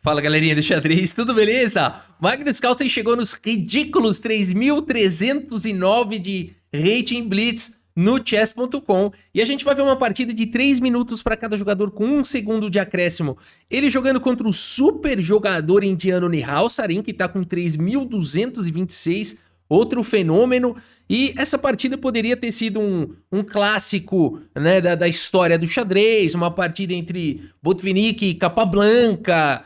Fala galerinha do xadrez, tudo beleza? Magnus Carlsen chegou nos ridículos 3.309 de rating Blitz no chess.com e a gente vai ver uma partida de 3 minutos para cada jogador com 1 segundo de acréscimo. Ele jogando contra o super jogador indiano Nihal Sarin, que tá com 3.226, outro fenômeno. E essa partida poderia ter sido um clássico, né, da história do xadrez, uma partida entre Botvinnik e Capablanca,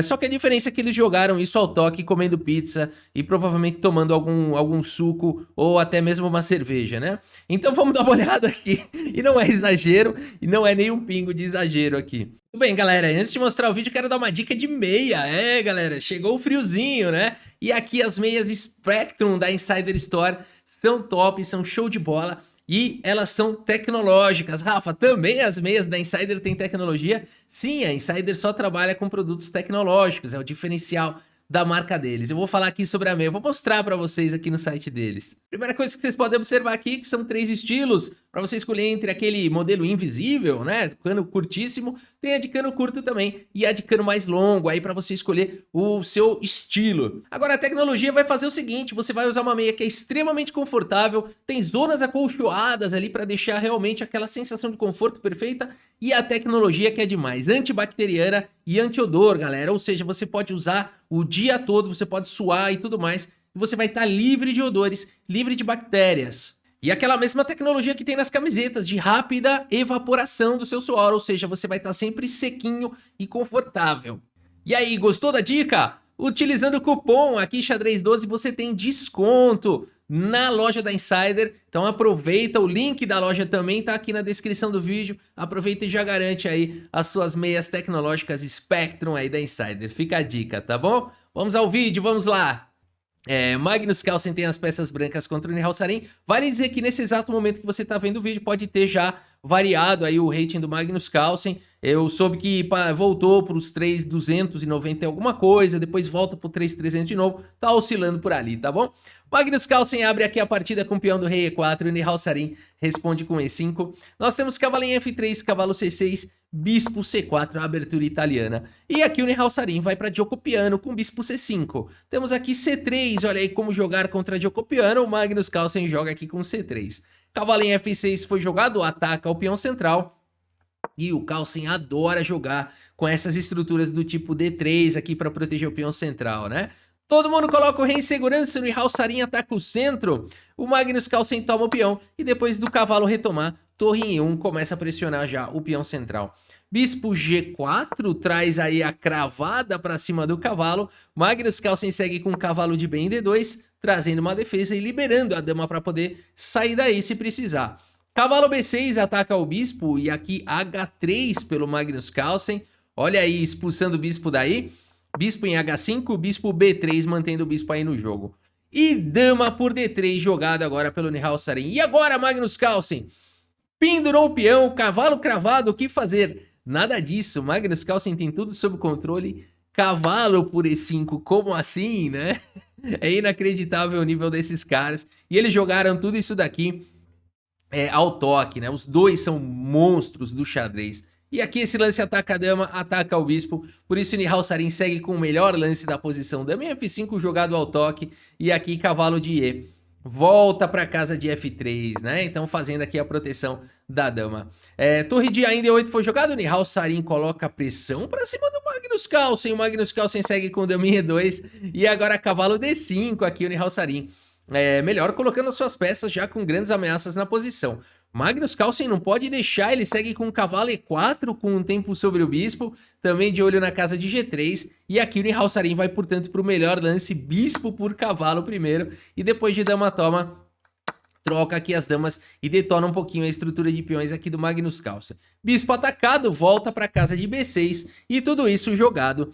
só que a diferença é que eles jogaram isso ao toque, comendo pizza e provavelmente tomando algum suco ou até mesmo uma cerveja, né? Então vamos dar uma olhada aqui, e não é exagero, e não é nem um pingo de exagero aqui. Tudo bem, galera, antes de mostrar o vídeo, quero dar uma dica de meia. Galera, chegou o friozinho, né? E aqui as meias Spectrum da Insider Store são top, são show de bola e elas são tecnológicas. Rafa, também as meias da Insider têm tecnologia? Sim, a Insider só trabalha com produtos tecnológicos, é o diferencial da marca deles. Eu vou falar aqui sobre a meia, eu vou mostrar para vocês aqui no site deles. Primeira coisa que vocês podem observar aqui, que são 3 estilos, para você escolher entre aquele modelo invisível, né, cano curtíssimo, tem a de cano curto também, e a de cano mais longo, aí para você escolher o seu estilo. Agora a tecnologia vai fazer o seguinte, você vai usar uma meia que é extremamente confortável, tem zonas acolchoadas ali para deixar realmente aquela sensação de conforto perfeita, e a tecnologia que é demais, antibacteriana e antiodor, galera, ou seja, você pode usar o dia todo, você pode suar e tudo mais, e você vai estar livre de odores, livre de bactérias. E aquela mesma tecnologia que tem nas camisetas, de rápida evaporação do seu suor, ou seja, você vai estar sempre sequinho e confortável. E aí, gostou da dica? Utilizando o cupom aqui xadrez12 você tem desconto na loja da Insider, então aproveita, o link da loja também tá aqui na descrição do vídeo, aproveita e já garante aí as suas meias tecnológicas Spectrum aí da Insider, fica a dica, tá bom? Vamos ao vídeo, vamos lá! Magnus Carlsen tem as peças brancas contra o Nihal Sarin. Vale dizer que nesse exato momento que você está vendo o vídeo pode ter já variado aí o rating do Magnus Carlsen. Eu soube que voltou para os 3.290 e alguma coisa, depois volta para o 3.300 de novo, tá oscilando por ali, tá bom? Magnus Carlsen abre aqui a partida com o peão do rei E4, e Nihal Sarin responde com E5. Nós temos cavalo em F3, cavalo C6, bispo C4, a abertura italiana. E aqui o Nihal Sarin vai para Giocopiano com bispo C5. Temos aqui C3, olha aí como jogar contra Giocopiano, o Magnus Carlsen joga aqui com C3. Cavalo em F6 foi jogado, ataca o peão central. E o Carlsen adora jogar com essas estruturas do tipo D3 aqui para proteger o peão central, né? Todo mundo coloca o rei em segurança, o Nihal Sarin ataca o centro, o Magnus Carlsen toma o peão e depois do cavalo retomar, torre em 1 começa a pressionar já o peão central. Bispo G4 traz aí a cravada para cima do cavalo, Magnus Carlsen segue com o cavalo de bem em D2, trazendo uma defesa e liberando a dama para poder sair daí se precisar. Cavalo B6 ataca o bispo e aqui H3 pelo Magnus Carlsen, olha aí expulsando o bispo daí. Bispo em H5, bispo B3 mantendo o bispo aí no jogo. E dama por D3 jogado agora pelo Nihal Sarin. E agora Magnus Carlsen pendurou o peão, cavalo cravado, o que fazer? Nada disso, Magnus Carlsen tem tudo sob controle. Cavalo por E5, como assim, né? É inacreditável o nível desses caras. E eles jogaram tudo isso daqui ao toque, né? Os dois são monstros do xadrez. E aqui esse lance ataca a dama, ataca o bispo, por isso Nihal Sarin segue com o melhor lance da posição. Dama em F5 jogado ao toque e aqui cavalo de E. Volta para casa de F3, né? Então fazendo aqui a proteção da dama. Torre de A em D8 foi jogado, Nihal Sarin coloca pressão para cima do Magnus Carlsen. O Magnus Carlsen segue com dama em E2 e agora cavalo D5 aqui o Nihal Sarin. Melhor colocando as suas peças já com grandes ameaças na posição. Magnus Carlsen não pode deixar, ele segue com o cavalo E4 com um tempo sobre o bispo, também de olho na casa de G3, e aqui o Nihal Sarin vai, portanto, para o melhor lance, bispo por cavalo primeiro, e depois de dama toma, troca aqui as damas e detona um pouquinho a estrutura de peões aqui do Magnus Carlsen. Bispo atacado, volta para casa de B6, e tudo isso jogado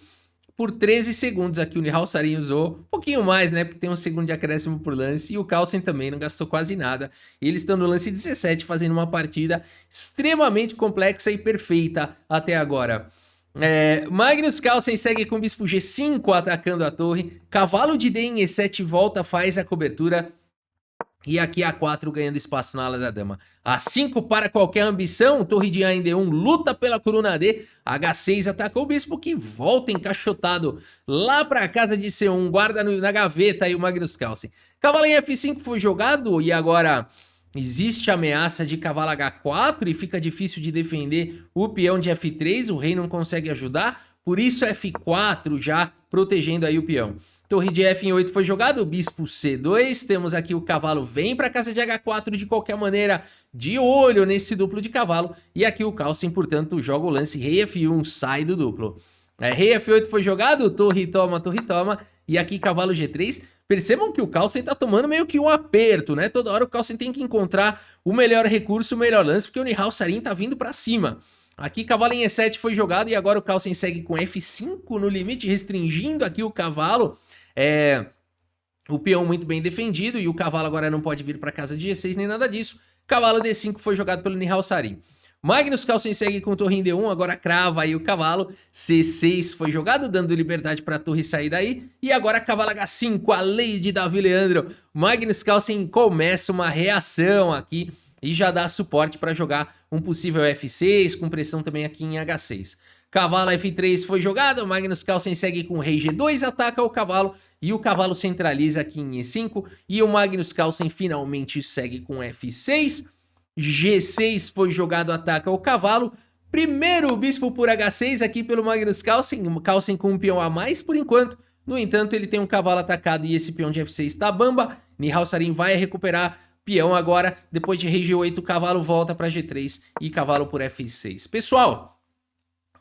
por 13 segundos aqui o Nihal Sarin usou, um pouquinho mais, né, porque tem um segundo de acréscimo por lance, e o Carlsen também não gastou quase nada. Eles estão no lance 17 fazendo uma partida extremamente complexa e perfeita até agora. Magnus Carlsen segue com bispo G5 atacando a torre, cavalo de D em E7 volta, faz a cobertura, E aqui A4 ganhando espaço na ala da dama. A5 para qualquer ambição. Torre de A em D1 luta pela coluna D. H6 ataca o bispo que volta encaixotado lá para a casa de C1. Guarda na gaveta aí o Magnus Carlsen. Cavalo em F5 foi jogado e agora existe a ameaça de cavalo H4 e fica difícil de defender o peão de F3. O rei não consegue ajudar. Por isso F4 já protegendo aí o peão. Torre de F em 8 foi jogado, bispo C2, temos aqui o cavalo vem para casa de H4 de qualquer maneira, de olho nesse duplo de cavalo, e aqui o Carlsen, portanto, joga o lance rei F1, sai do duplo. Rei F8 foi jogado, torre toma, e aqui cavalo G3, percebam que o Carlsen tá tomando meio que um aperto, né? Toda hora o Carlsen tem que encontrar o melhor recurso, o melhor lance, porque o Nihal Sarin tá vindo para cima. Aqui cavalo em E7 foi jogado e agora o Carlsen segue com F5 no limite, restringindo aqui o cavalo. O peão muito bem defendido e o cavalo agora não pode vir para casa de G6 nem nada disso. Cavalo D5 foi jogado pelo Nihal Sarin. Magnus Carlsen segue com torre em D1, agora crava aí o cavalo. C6 foi jogado, dando liberdade para a torre sair daí. E agora cavalo H5, a lei de Davi Leandro. Magnus Carlsen começa uma reação aqui e já dá suporte para jogar um possível F6, com pressão também aqui em H6. Cavalo F3 foi jogado, Magnus Carlsen segue com rei G2, ataca o cavalo e o cavalo centraliza aqui em E5 e o Magnus Carlsen finalmente segue com F6. G6 foi jogado, ataca o cavalo. Primeiro bispo por H6 aqui pelo Magnus Carlsen, Carlsen com um peão a mais por enquanto. No entanto, ele tem um cavalo atacado e esse peão de F6 tá bamba. Nihal Sarin vai recuperar peão agora, depois de rei G8, o cavalo volta para G3 e cavalo por F6. Pessoal,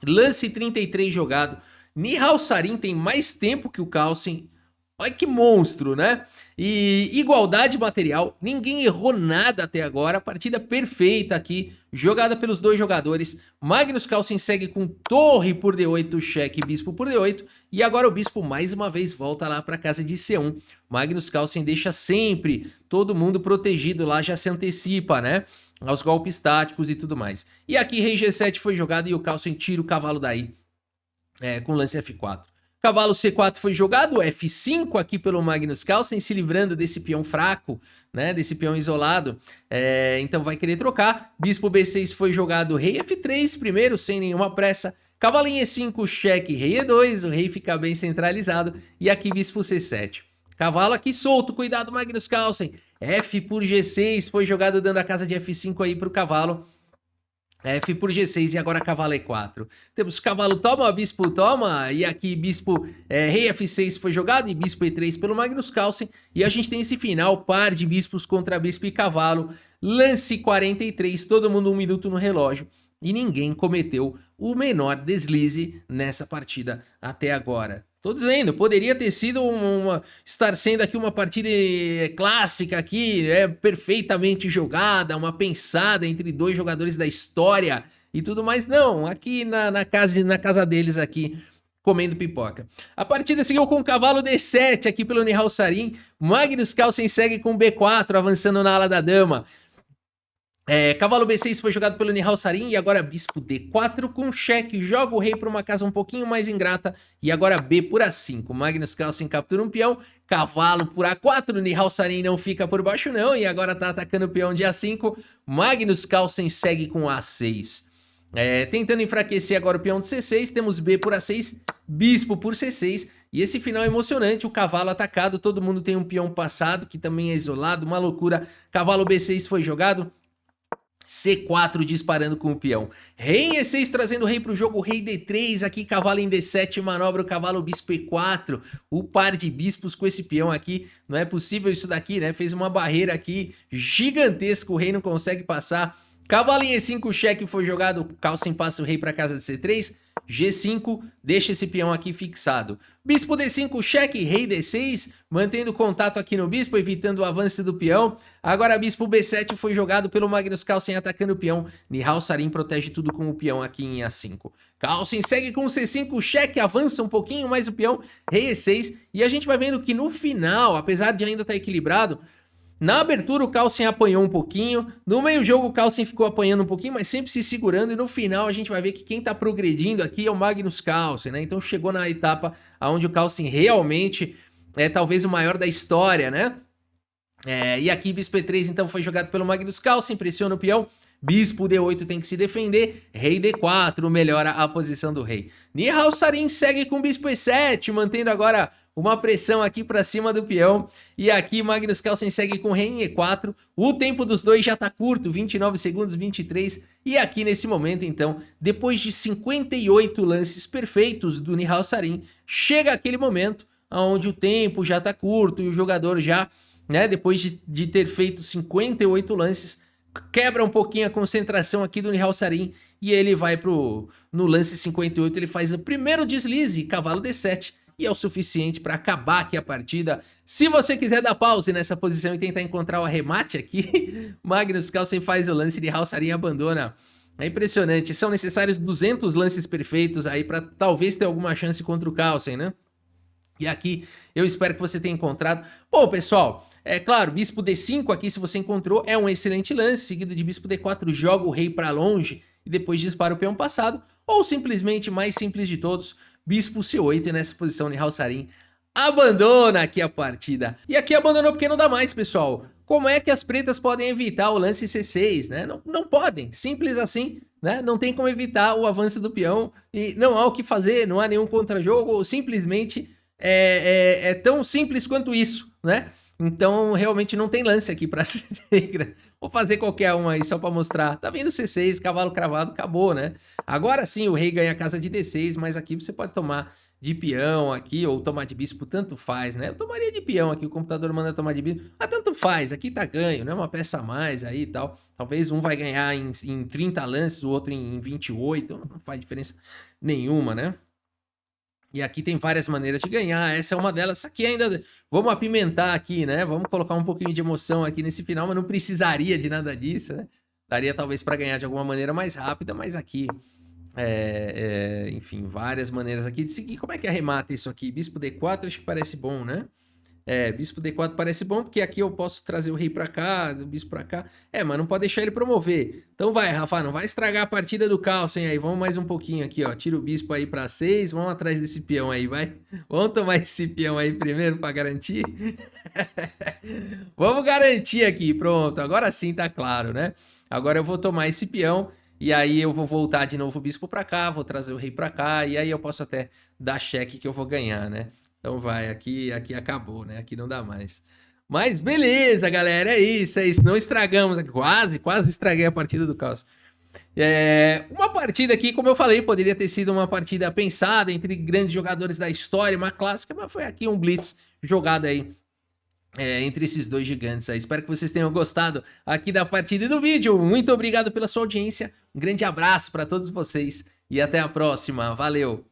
lance 33 jogado. Nihal Sarin tem mais tempo que o Carlsen. Olha que monstro, né? E igualdade material. Ninguém errou nada até agora. Partida perfeita aqui. Jogada pelos dois jogadores. Magnus Carlsen segue com torre por D8, cheque, bispo por D8. E agora o bispo mais uma vez volta lá para casa de C1. Magnus Carlsen deixa sempre todo mundo protegido lá, já se antecipa, né? Aos golpes táticos e tudo mais. E aqui rei G7 foi jogado e o Carlsen tira o cavalo daí com lance F4. Cavalo C4 foi jogado, F5 aqui pelo Magnus Carlsen, se livrando desse peão fraco, né, desse peão isolado, então vai querer trocar. Bispo B6 foi jogado, rei F3 primeiro, sem nenhuma pressa. Cavalo em E5, cheque, rei E2, o rei fica bem centralizado, e aqui bispo C7. Cavalo aqui solto, cuidado Magnus Carlsen, F por G6 foi jogado dando a casa de F5 aí pro cavalo. F por G6 e agora cavalo E4. Temos cavalo toma, bispo toma, e aqui bispo rei F6 foi jogado e bispo E3 pelo Magnus Carlsen. E a gente tem esse final, par de bispos contra bispo e cavalo, lance 43, todo mundo 1 minuto no relógio. E ninguém cometeu o menor deslize nessa partida até agora. Tô dizendo, poderia ter sido estar sendo aqui uma partida clássica aqui, perfeitamente jogada, uma pensada entre dois jogadores da história e tudo mais. Não, aqui na casa deles aqui, comendo pipoca. A partida seguiu com o cavalo D7 aqui pelo Nihal Sarin. Magnus Carlsen segue com B4, avançando na ala da dama. Cavalo B6 foi jogado pelo Nihal Sarin e agora bispo D4 com cheque, joga o rei para uma casa um pouquinho mais ingrata e agora B por A5, Magnus Carlsen captura um peão, cavalo por A4, Nihal Sarin não fica por baixo não e agora tá atacando o peão de A5, Magnus Carlsen segue com A6. Tentando enfraquecer agora o peão de C6, temos B por A6, bispo por C6 e esse final é emocionante, o cavalo atacado, todo mundo tem um peão passado que também é isolado, uma loucura, cavalo B6 foi jogado, C4 disparando com o peão. Rei em E6 trazendo o rei para o jogo. Rei D3 aqui, cavalo em D7, manobra o cavalo bispo E4. O par de bispos com esse peão aqui. Não é possível isso daqui, né? Fez uma barreira aqui gigantesca. O rei não consegue passar. Cavalo em E5, cheque foi jogado. Carlsen passa o rei para casa de C3. G5, deixa esse peão aqui fixado. Bispo D5, cheque, rei D6, mantendo contato aqui no bispo, evitando o avanço do peão. Agora bispo B7 foi jogado pelo Magnus Carlsen atacando o peão. Nihal Sarin protege tudo com o peão aqui em A5. Carlsen segue com C5, cheque, avança um pouquinho mais o peão, rei E6. E a gente vai vendo que no final, apesar de ainda estar equilibrado, na abertura o Carlsen apanhou um pouquinho, no meio jogo o Carlsen ficou apanhando um pouquinho, mas sempre se segurando e no final a gente vai ver que quem tá progredindo aqui é o Magnus Carlsen, né? Então chegou na etapa onde o Carlsen realmente é talvez o maior da história, né? E aqui bispo E3 então foi jogado pelo Magnus Carlsen, pressiona o peão, bispo D8 tem que se defender, rei D4 melhora a posição do rei. Nihal Sarin segue com bispo E7, mantendo agora uma pressão aqui pra cima do peão, e aqui Magnus Carlsen segue com rei em E4, o tempo dos dois já tá curto, 29 segundos, 23, e aqui nesse momento então, depois de 58 lances perfeitos do Nihal Sarin, chega aquele momento onde o tempo já tá curto e o jogador já, né, depois de ter feito 58 lances, quebra um pouquinho a concentração aqui do Nihal Sarin e ele vai no lance 58, ele faz o primeiro deslize, cavalo D7, e é o suficiente para acabar aqui a partida. Se você quiser dar pause nessa posição e tentar encontrar o arremate aqui, Magnus Carlsen faz o lance, Nihal Sarin abandona. É impressionante, são necessários 200 lances perfeitos aí para talvez ter alguma chance contra o Carlsen, né? E aqui eu espero que você tenha encontrado. Bom, pessoal, é claro, bispo D5 aqui, se você encontrou, é um excelente lance. Seguido de bispo D4, joga o rei para longe e depois dispara o peão passado. Ou simplesmente, mais simples de todos, bispo C8 e nessa posição Nihal Sarin abandona aqui a partida. E aqui abandonou porque não dá mais, pessoal. Como é que as pretas podem evitar o lance C6, né? Não podem, simples assim, né? Não tem como evitar o avanço do peão e não há o que fazer, não há nenhum contra-jogo, ou simplesmente... É tão simples quanto isso, né? Então, realmente não tem lance aqui pra ser negra. Vou fazer qualquer um aí só pra mostrar. Tá vendo C6, cavalo cravado, acabou, né? Agora sim, o rei ganha a casa de D6, mas aqui você pode tomar de peão aqui, ou tomar de bispo, tanto faz, né? Eu tomaria de peão aqui, o computador manda tomar de bispo. Ah, tanto faz, aqui tá ganho, né? Uma peça a mais aí e tal. Talvez um vai ganhar em 30 lances, o outro em 28, não faz diferença nenhuma, né? E aqui tem várias maneiras de ganhar, essa é uma delas. Essa aqui ainda, vamos apimentar aqui, né? Vamos colocar um pouquinho de emoção aqui nesse final, mas não precisaria de nada disso, né? Daria talvez para ganhar de alguma maneira mais rápida, mas aqui, enfim, várias maneiras aqui de seguir. Como é que arremata isso aqui? Bispo D4 acho que parece bom, né? Bispo D4 parece bom, porque aqui eu posso trazer o rei pra cá, o bispo pra cá. Mas não pode deixar ele promover. Então vai, Rafa, não vai estragar a partida do Carlsen aí. Vamos mais um pouquinho aqui, ó. Tira o bispo aí pra 6, vamos atrás desse peão aí, vai. Vamos tomar esse peão aí primeiro pra garantir. Vamos garantir aqui, pronto. Agora sim tá claro, né? Agora eu vou tomar esse peão e aí eu vou voltar de novo o bispo pra cá, vou trazer o rei pra cá e aí eu posso até dar cheque que eu vou ganhar, né? Então vai, aqui acabou, né? Aqui não dá mais. Mas beleza, galera, é isso. Não estragamos aqui, quase estraguei a partida do Caos. Uma partida aqui, como eu falei, poderia ter sido uma partida pensada entre grandes jogadores da história, uma clássica, mas foi aqui um blitz jogado aí entre esses dois gigantes aí. Espero que vocês tenham gostado aqui da partida e do vídeo. Muito obrigado pela sua audiência, um grande abraço para todos vocês e até a próxima. Valeu!